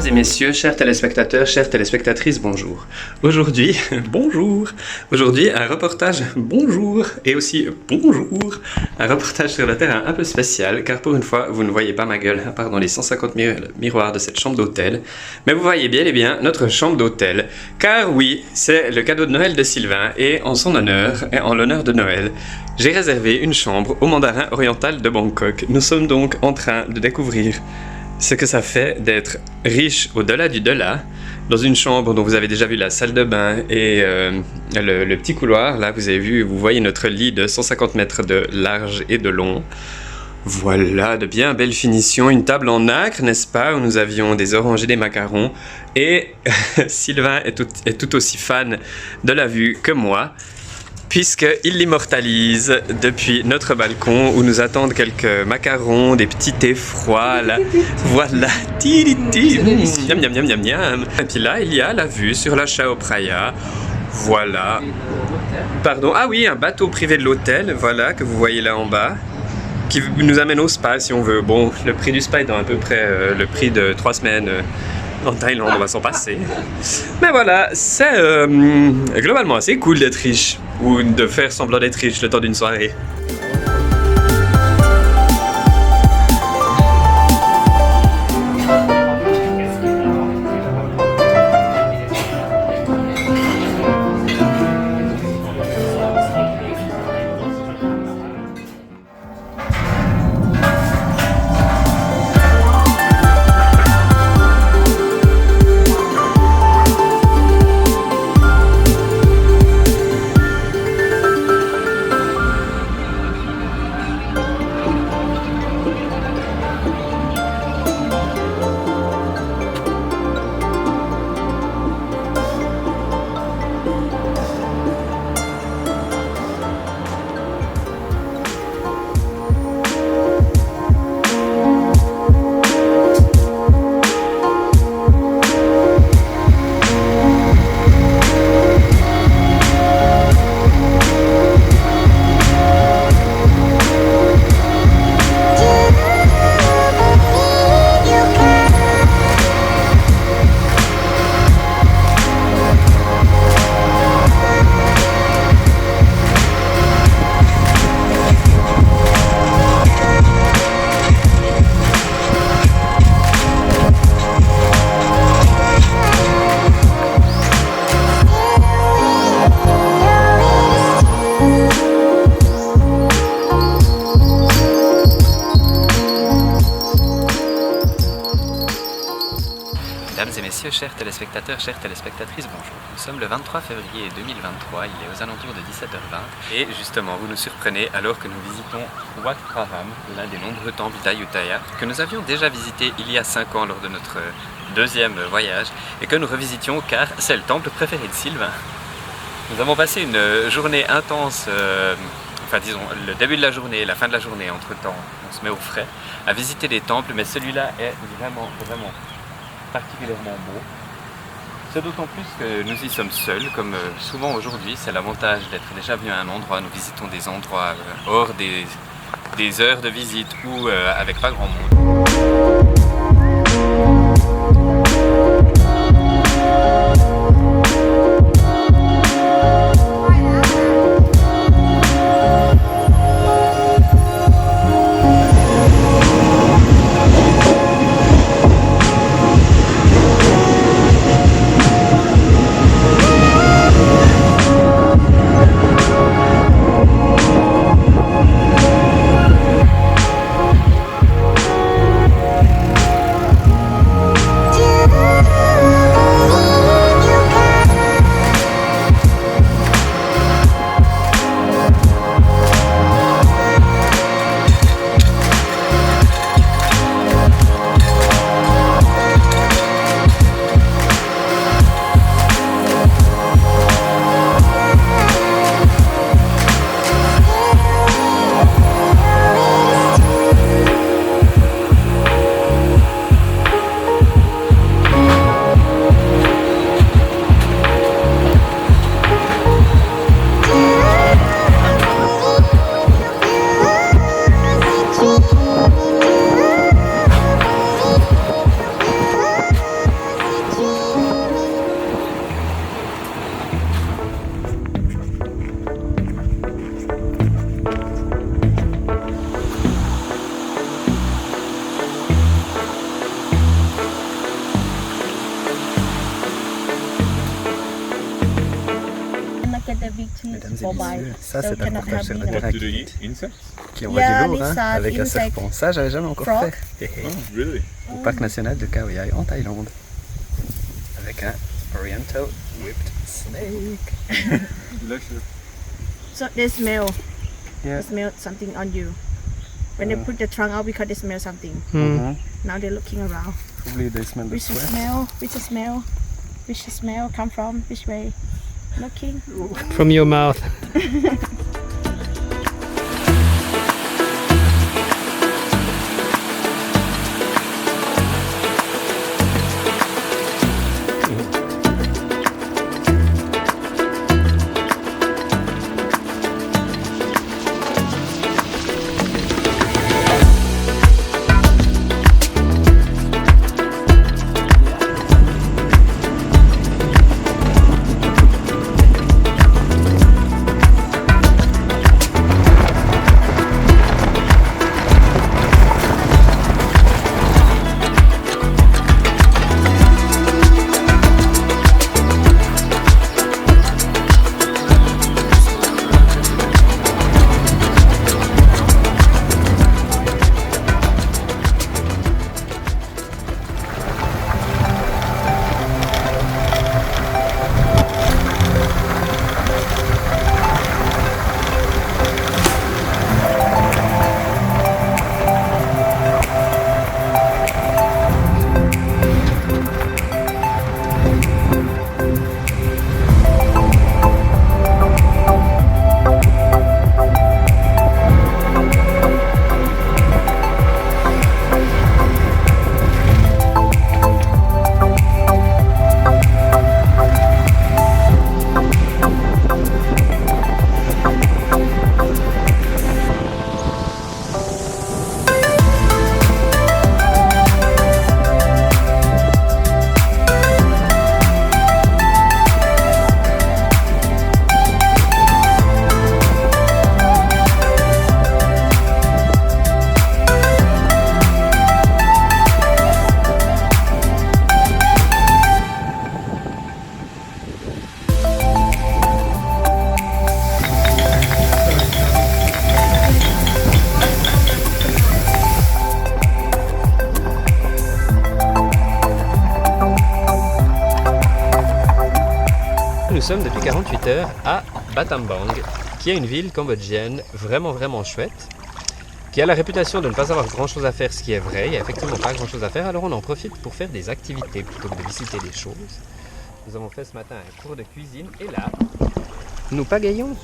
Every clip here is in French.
et messieurs, chers téléspectateurs, chères téléspectatrices, bonjour. Aujourd'hui, bonjour. Aujourd'hui, un reportage, bonjour, et aussi bonjour. Un reportage sur le terrain un peu spécial, car pour une fois, vous ne voyez pas ma gueule, à part dans les 150 miroirs de cette chambre d'hôtel. Mais vous voyez bien et bien notre chambre d'hôtel. Car oui, c'est le cadeau de Noël de Sylvain, et en son honneur, et en l'honneur de Noël, j'ai réservé une chambre au Mandarin Oriental de Bangkok. Nous sommes donc en train de découvrir ce que ça fait d'être riche au-delà du delà, dans une chambre dont vous avez déjà vu la salle de bain et le petit couloir. Là, vous avez vu, vous voyez notre lit de 150 mètres de large et de long. Voilà, de bien belles finitions, une table en nacre, n'est-ce pas, où nous avions des oranges et des macarons. Et Sylvain est tout aussi fan de la vue que moi, puisqu'il l'immortalise depuis notre balcon où nous attendent quelques macarons, des petits thés froids, là. Voilà, miam miam miam miam miam. Et puis là, il y a la vue sur la Chao Phraya. Voilà. Pardon, ah oui, un bateau privé de l'hôtel, voilà, que vous voyez là en bas, qui nous amène au spa si on veut. Bon, le prix du spa est à peu près le prix de 3 semaines en Thaïlande, on va s'en passer. Mais voilà, c'est globalement assez cool d'être riche, ou de faire semblant d'être riche le temps d'une soirée. Mesdames et messieurs, chers téléspectateurs, chères téléspectatrices, bonjour. Nous sommes le 23 février 2023, il est aux alentours de 17h20 et justement vous nous surprenez alors que nous visitons Wat Phra, l'un des nombreux temples d'Ayutthaya que nous avions déjà visité il y a 5 ans lors de notre deuxième voyage et que nous revisitions car c'est le temple préféré de Sylvain. Nous avons passé une journée intense, enfin disons le début de la journée et la fin de la journée, entre temps on se met au frais, à visiter des temples, mais celui-là est vraiment particulièrement beau. C'est d'autant plus que nous y sommes seuls, comme souvent aujourd'hui. C'est l'avantage d'être déjà venu à un endroit. Nous visitons des endroits hors des heures de visite ou avec pas grand monde. mesdames et messieurs. Ça, so c'est un cannot reportage sur help la me Terre now. Do they eat insects? qui envoie Yeah, du lourd, hein, lizard, avec un insect, serpent. Ça, j'avais jamais encore frog. fait. Oh, really? Au parc national de Khao Yai en Thaïlande. Avec un Oriental Whipped Snake. Delicious. So they smell. Yeah. They smell something on you. When they put the trunk out because they smell something. Mhm. Now they're looking around. Probably they smell the Which sweat. smell? Which smell? Which smell come from? Which way? Looking. From your mouth. Nous sommes depuis 48 heures à Battambang, qui est une ville cambodgienne vraiment chouette, qui a la réputation de ne pas avoir grand chose à faire, ce qui est vrai, il n'y a effectivement pas grand chose à faire, alors on en profite pour faire des activités plutôt que de visiter des choses. Nous avons fait ce matin un cours de cuisine et là, nous pagayons.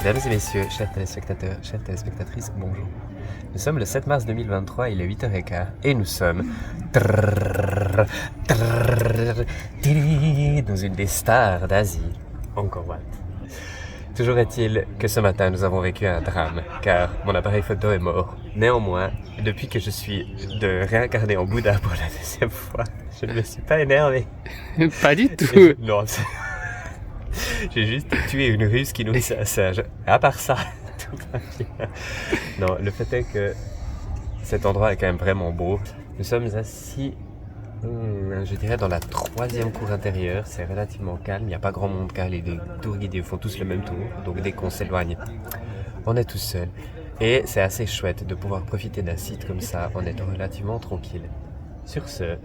Mesdames et messieurs, chers téléspectateurs, chères téléspectatrices, bonjour. Nous sommes le 7 mars 2023, il est 8h15 et nous sommes dans une des stars d'Asie, Angkor Wat. Toujours est-il que ce matin nous avons vécu un drame car mon appareil photo est mort. Néanmoins, depuis que je suis réincarné en Bouddha pour la deuxième fois, je ne me suis pas énervé. Pas du tout. Non, j'ai juste tué une russe qui nourrissait un singe. À part ça, tout va bien. Non, le fait est que cet endroit est quand même vraiment beau. Nous sommes assis, je dirais, dans la troisième cour intérieure. C'est relativement calme, il n'y a pas grand monde car les deux tours guidés font tous le même tour. Donc dès qu'on s'éloigne, on est tout seul. Et c'est assez chouette de pouvoir profiter d'un site comme ça en étant relativement tranquille. Sur ce,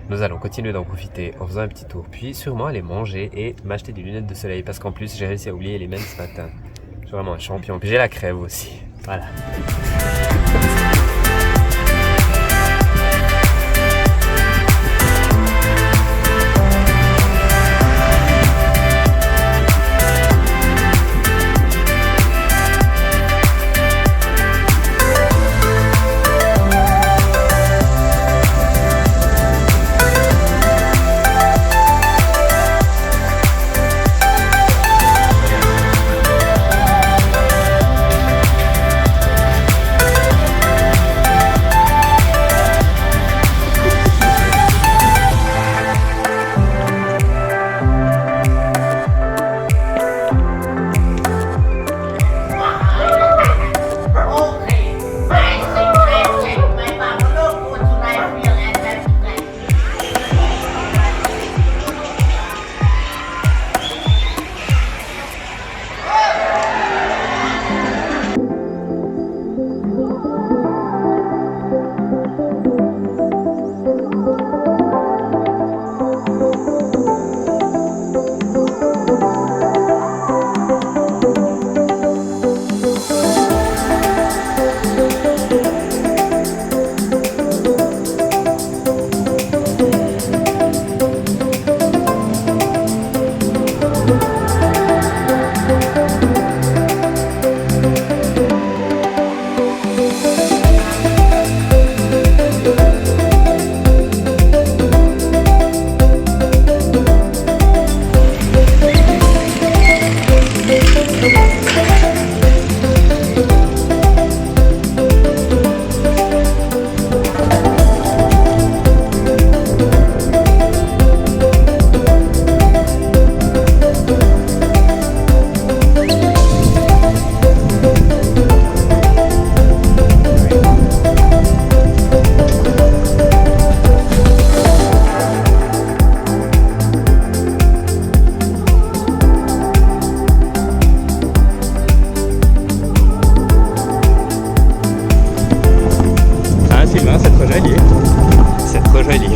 Nous allons continuer d'en profiter en faisant un petit tour, puis sûrement aller manger et m'acheter des lunettes de soleil parce qu'en plus j'ai réussi à oublier les miennes ce matin. Je suis vraiment un champion, puis j'ai la crève aussi. Voilà. C'est trop joli.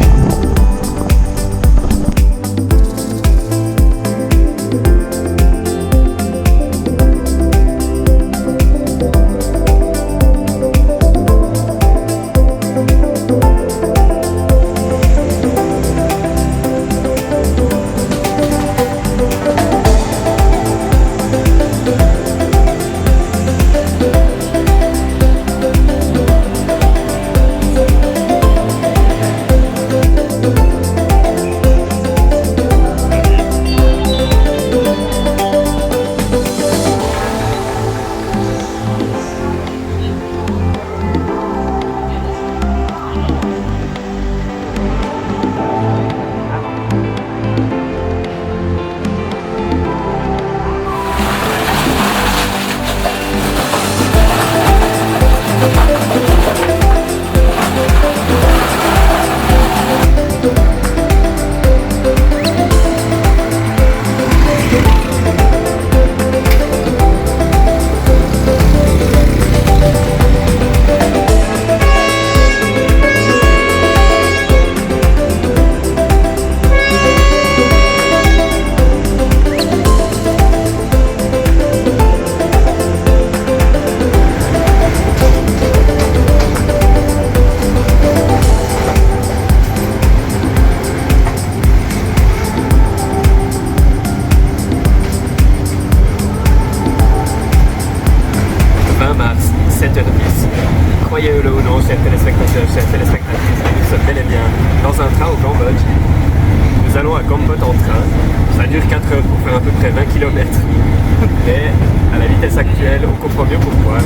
Croyez-le ou non, chers téléspectateurs, chères téléspectatrices, nous sommes bel et bien dans un train au Cambodge. Nous allons à Kampot en train. Ça dure 4 heures pour faire à peu près 20 km. Mais à la vitesse actuelle, on comprend mieux pourquoi.